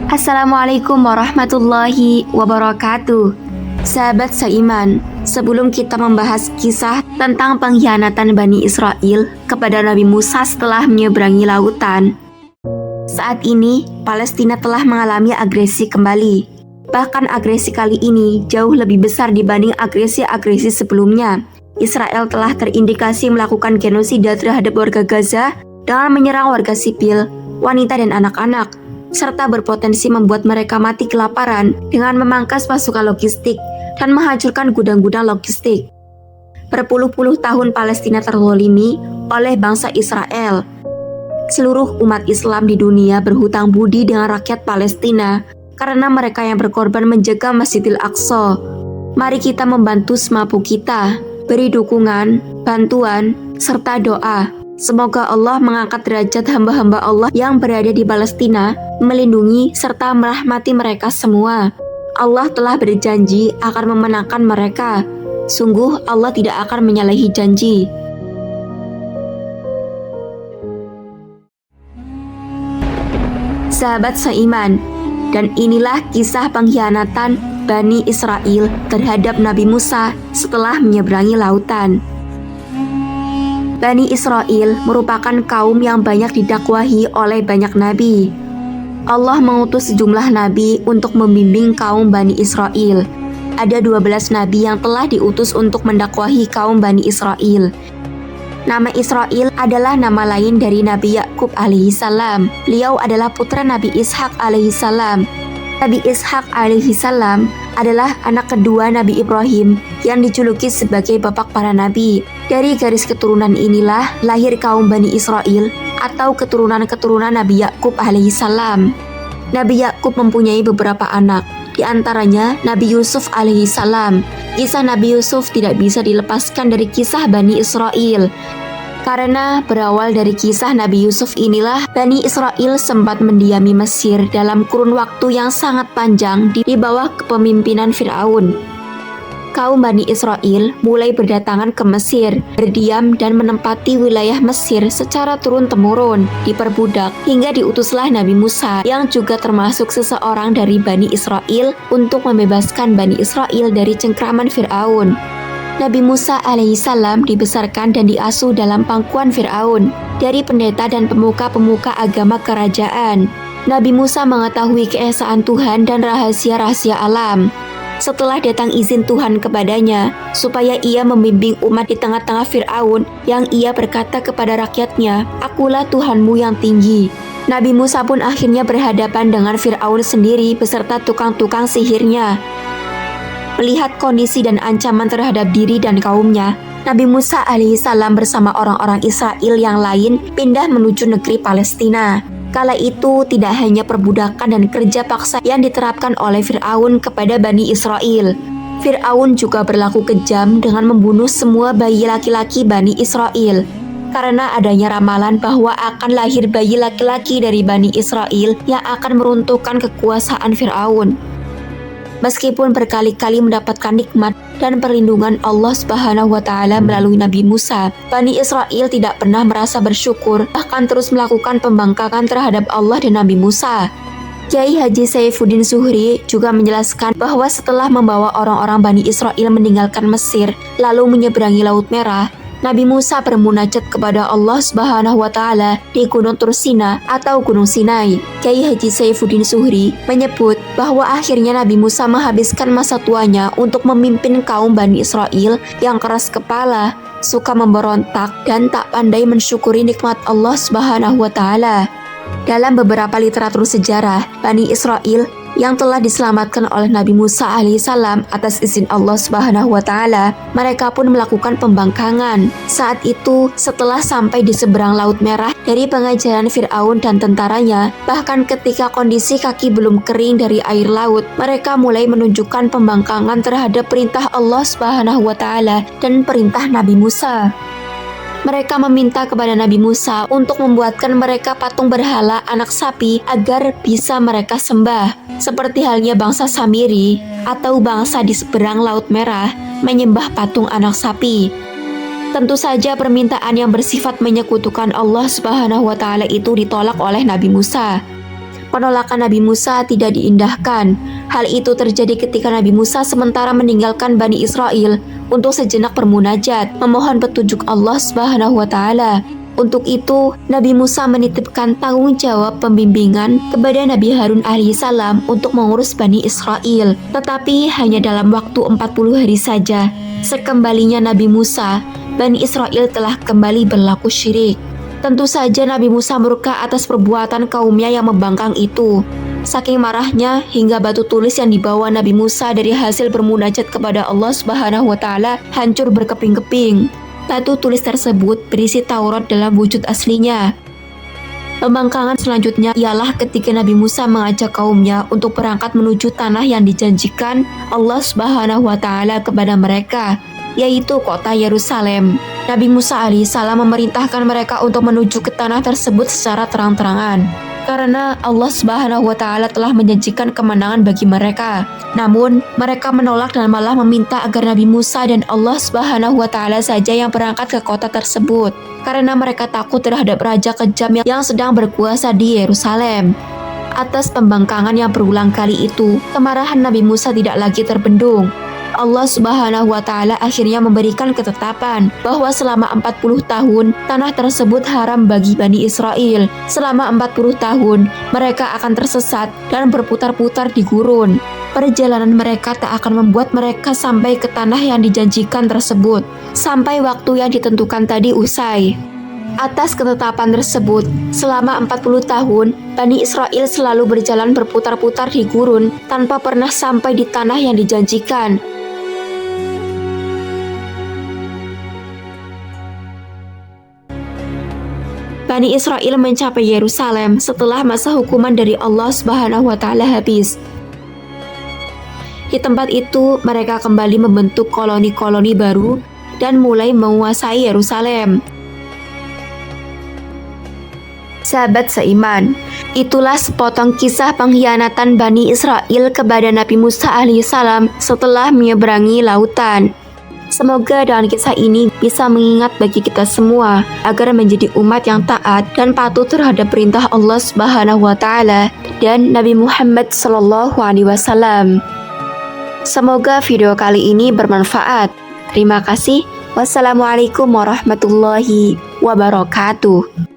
Assalamualaikum warahmatullahi wabarakatuh. Sahabat seiman, sebelum kita membahas kisah tentang pengkhianatan Bani Israel kepada Nabi Musa setelah menyeberangi lautan, saat ini Palestina telah mengalami agresi kembali. Bahkan agresi kali ini jauh lebih besar dibanding agresi-agresi sebelumnya. Israel telah terindikasi melakukan genosida terhadap warga Gaza dengan menyerang warga sipil, wanita dan anak-anak, serta berpotensi membuat mereka mati kelaparan dengan memangkas pasukan logistik dan menghancurkan gudang-gudang logistik. Berpuluh-puluh tahun Palestina terzalimi oleh bangsa Israel. Seluruh umat Islam di dunia berhutang budi dengan rakyat Palestina karena mereka yang berkorban menjaga Masjidil Aqsa. Mari kita membantu semampu kita, beri dukungan, bantuan, serta doa. Semoga Allah mengangkat derajat hamba-hamba Allah yang berada di Palestina, melindungi serta merahmati mereka semua. Allah telah berjanji akan memenangkan mereka. Sungguh Allah tidak akan menyalahi janji. Sahabat seiman, dan inilah kisah pengkhianatan Bani Israel terhadap Nabi Musa setelah menyeberangi lautan. Bani Israel merupakan kaum yang banyak didakwahi oleh banyak nabi. Allah mengutus sejumlah nabi untuk membimbing kaum Bani Israel. Ada 12 nabi yang telah diutus untuk mendakwahi kaum Bani Israel. Nama Israel adalah nama lain dari Nabi Yakub alaihissalam. Beliau adalah putra Nabi Ishak alaihissalam. Nabi Ishak alaihissalam adalah anak kedua Nabi Ibrahim yang dijuluki sebagai bapak para nabi. Dari garis keturunan inilah lahir kaum Bani Israel atau keturunan-keturunan Nabi Yakub alaihissalam. Nabi Yakub mempunyai beberapa anak, di antaranya Nabi Yusuf alaihissalam. Kisah Nabi Yusuf tidak bisa dilepaskan dari kisah Bani Israel. Karena berawal dari kisah Nabi Yusuf inilah Bani Israel sempat mendiami Mesir dalam kurun waktu yang sangat panjang di bawah kepemimpinan Fir'aun. Kaum Bani Israel mulai berdatangan ke Mesir, berdiam dan menempati wilayah Mesir secara turun-temurun, diperbudak, hingga diutuslah Nabi Musa yang juga termasuk seseorang dari Bani Israel untuk membebaskan Bani Israel dari cengkraman Fir'aun. Nabi Musa alaihissalam dibesarkan dan diasuh dalam pangkuan Fir'aun dari pendeta dan pemuka-pemuka agama kerajaan. Nabi Musa mengetahui keesaan Tuhan dan rahasia-rahasia alam. Setelah datang izin Tuhan kepadanya, supaya ia membimbing umat di tengah-tengah Fir'aun, yang ia berkata kepada rakyatnya, "Akulah Tuhanmu yang tinggi." Nabi Musa pun akhirnya berhadapan dengan Fir'aun sendiri beserta tukang-tukang sihirnya. Melihat kondisi dan ancaman terhadap diri dan kaumnya, Nabi Musa alaihissalam bersama orang-orang Israel yang lain pindah menuju negeri Palestina. Kala itu tidak hanya perbudakan dan kerja paksa yang diterapkan oleh Fir'aun kepada Bani Israel. Fir'aun juga berlaku kejam dengan membunuh semua bayi laki-laki Bani Israel. Karena adanya ramalan bahwa akan lahir bayi laki-laki dari Bani Israel yang akan meruntuhkan kekuasaan Fir'aun. Meskipun berkali-kali mendapatkan nikmat dan perlindungan Allah Subhanahu wa Ta'ala melalui Nabi Musa, Bani Israel tidak pernah merasa bersyukur, bahkan terus melakukan pembangkangan terhadap Allah dan Nabi Musa. Kiai Haji Saifuddin Zuhri juga menjelaskan bahwa setelah membawa orang-orang Bani Israel meninggalkan Mesir, lalu menyeberangi Laut Merah, Nabi Musa bermunajat kepada Allah Subhanahu wa Ta'ala di Gunung Tursina atau Gunung Sinai. Kiai Haji Saifuddin Zuhri menyebut bahwa akhirnya Nabi Musa menghabiskan masa tuanya untuk memimpin kaum Bani Israel yang keras kepala, suka memberontak, dan tak pandai mensyukuri nikmat Allah Subhanahu wa Ta'ala. Dalam beberapa literatur sejarah, Bani Israel yang telah diselamatkan oleh Nabi Musa alaihissalam atas izin Allah Subhanahu wa Ta'ala, mereka pun melakukan pembangkangan. Saat itu, setelah sampai di seberang Laut Merah dari pengajaran Fir'aun dan tentaranya, bahkan ketika kondisi kaki belum kering dari air laut, mereka mulai menunjukkan pembangkangan terhadap perintah Allah Subhanahu wa Ta'ala dan perintah Nabi Musa. Mereka meminta kepada Nabi Musa untuk membuatkan mereka patung berhala anak sapi agar bisa mereka sembah. Seperti halnya bangsa Samiri atau bangsa di seberang Laut Merah menyembah patung anak sapi. Tentu saja permintaan yang bersifat menyekutukan Allah Subhanahu wa Ta'ala itu ditolak oleh Nabi Musa. penolakan Nabi Musa tidak diindahkan. Hal itu terjadi ketika Nabi Musa sementara meninggalkan Bani Israel untuk sejenak bermunajat, memohon petunjuk Allah Subhanahu wa Ta'ala. Untuk itu, Nabi Musa menitipkan tanggung jawab pembimbingan kepada Nabi Harun alaihissalam untuk mengurus Bani Israel. Tetapi hanya dalam waktu 40 hari saja. Sekembalinya Nabi Musa, Bani Israel telah kembali berlaku syirik. Tentu saja Nabi Musa murka atas perbuatan kaumnya yang membangkang itu. Saking marahnya hingga batu tulis yang dibawa Nabi Musa dari hasil bermunajat kepada Allah Subhanahu wa Ta'ala hancur berkeping-keping. Batu tulis tersebut berisi Taurat dalam wujud aslinya. Pembangkangan selanjutnya ialah ketika Nabi Musa mengajak kaumnya untuk berangkat menuju tanah yang dijanjikan Allah Subhanahu wa Ta'ala kepada mereka, yaitu kota Yerusalem. Nabi Musa alaihissalam memerintahkan mereka untuk menuju ke tanah tersebut secara terang-terangan, karena Allah Subhanahu wa Ta'ala telah menjanjikan kemenangan bagi mereka. Namun, mereka menolak dan malah meminta agar Nabi Musa dan Allah Subhanahu wa Ta'ala saja yang berangkat ke kota tersebut, karena mereka takut terhadap raja kejam yang sedang berkuasa di Yerusalem. Atas pembangkangan yang berulang kali itu, kemarahan Nabi Musa tidak lagi terbendung. Allah Subhanahu wa Ta'ala akhirnya memberikan ketetapan bahwa selama 40 tahun tanah tersebut haram bagi Bani Israel. Selama 40 tahun mereka akan tersesat dan berputar-putar di gurun. Perjalanan mereka tak akan membuat mereka sampai ke tanah yang dijanjikan tersebut sampai waktu yang ditentukan tadi usai. Atas ketetapan tersebut, selama 40 tahun, Bani Israel selalu berjalan berputar-putar di gurun tanpa pernah sampai di tanah yang dijanjikan. Bani Israel mencapai Yerusalem setelah masa hukuman dari Allah Subhanahu wa Ta'ala habis. Di tempat itu, mereka kembali membentuk koloni-koloni baru dan mulai menguasai Yerusalem. Sahabat seiman, itulah sepotong kisah pengkhianatan Bani Israel kepada Nabi Musa alaihissalam setelah menyeberangi lautan. Semoga dengan kisah ini bisa mengingat bagi kita semua agar menjadi umat yang taat dan patuh terhadap perintah Allah Subhanahu wa Ta'ala dan Nabi Muhammad sallallahu alaihi wasallam. Semoga video kali ini bermanfaat. Terima kasih. Wassalamualaikum warahmatullahi wabarakatuh.